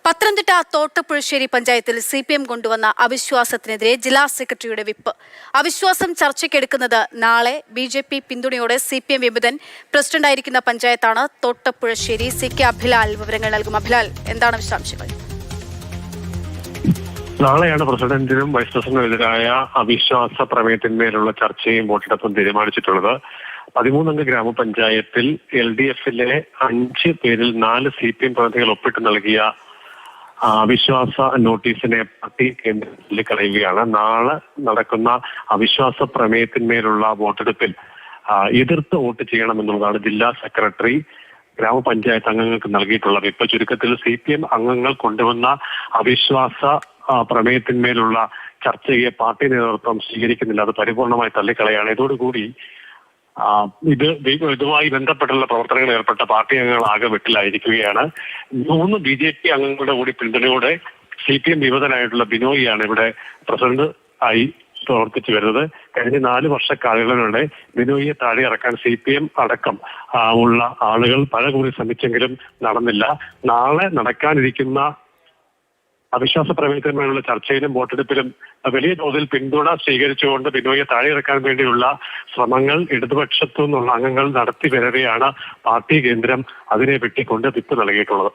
പത്തനംതിട്ട തോട്ടപ്പുഴശ്ശേരി പഞ്ചായത്തിൽ CPM കൊണ്ടുവന്ന അവിശ്വാസത്തിനെതിരെ ജില്ലാ സെക്രട്ടറിയുടെ വിപ്പ്. അവിശ്വാസം ചർച്ചയ്ക്കെടുക്കുന്നത് നാളെ. BJP പിന്തുണയോടെ CPM വിമതൻ പ്രസിഡന്റായിരിക്കുന്ന പഞ്ചായത്താണ് തോട്ടപ്പുഴശ്ശേരി. CK അഭിലാൽ വിവരങ്ങൾ നൽകും. അഭിലാൽ, എന്താണ് വിശദാംശങ്ങൾ? നാളെയാണ് പ്രസിഡന്റിനും വൈസ് പ്രസിഡന്റിനുമെതിരായ അവിശ്വാസ പ്രമേയത്തിന്മേലുള്ള ചർച്ചയും വോട്ടെടുപ്പും തീരുമാനിച്ചിട്ടുള്ളത്. 13-അംഗ ഗ്രാമപഞ്ചായത്തിൽ LDF-ലെ 5 പേരിൽ 4 CPM പ്രതിനിധികൾ ഒപ്പിട്ട് നൽകിയ അവിശ്വാസ നോട്ടീസിനെ പാർട്ടി കേന്ദ്രം തള്ളിക്കളയുകയാണ്. നാളെ നടക്കുന്ന അവിശ്വാസ പ്രമേയത്തിന്മേലുള്ള വോട്ടെടുപ്പിൽ എതിർത്ത് വോട്ട് ചെയ്യണമെന്നുള്ളതാണ് ജില്ലാ സെക്രട്ടറി ഗ്രാമപഞ്ചായത്ത് അംഗങ്ങൾക്ക് നൽകിയിട്ടുള്ള വിപ്പ്. ചുരുക്കത്തിൽ CPM അംഗങ്ങൾ കൊണ്ടുവന്ന അവിശ്വാസ പ്രമേയത്തിന്മേലുള്ള ചർച്ചയെ പാർട്ടി നേതൃത്വം സ്വീകരിക്കുന്നില്ല, അത് പരിപൂർണമായി തള്ളിക്കളയാണ്. ഇതോടുകൂടി ഇതുമായി ബന്ധപ്പെട്ടുള്ള പ്രവർത്തനങ്ങൾ ഏർപ്പെട്ട പാർട്ടി അംഗങ്ങൾ ആകെ വെട്ടിലായിരിക്കുകയാണ്. 3 BJP അംഗങ്ങളുടെ കൂടി പിന്തുണയോടെ CPM വിമതനായിട്ടുള്ള ബിനോയിയാണ് ഇവിടെ പ്രസിഡന്റ് ആയി പ്രവർത്തിച്ചു വരുന്നത്. കഴിഞ്ഞ 4 വർഷക്കാലങ്ങളിലൂടെ ബിനോയിയെ താഴെ ഇറക്കാൻ CPM അടക്കം ഉള്ള ആളുകൾ പലകൂടി ശ്രമിച്ചെങ്കിലും നടന്നില്ല. നാളെ നടക്കാനിരിക്കുന്ന അവിശ്വാസ പ്രമേയത്തിന്മേലുള്ള ചർച്ചയിലും വോട്ടെടുപ്പിലും വലിയ തോതിൽ പിന്തുണ സ്വീകരിച്ചുകൊണ്ട് ബിനോയിയെ താഴെ ഇറക്കാൻ വേണ്ടിയുള്ള ശ്രമങ്ങൾ ഇടതുപക്ഷത്തു നിന്നുള്ള അംഗങ്ങൾ നടത്തി വരവെയാണ് പാർട്ടി കേന്ദ്രം അതിനെ വെട്ടിക്കൊണ്ട് വിപ്പ് നൽകിയിട്ടുള്ളത്.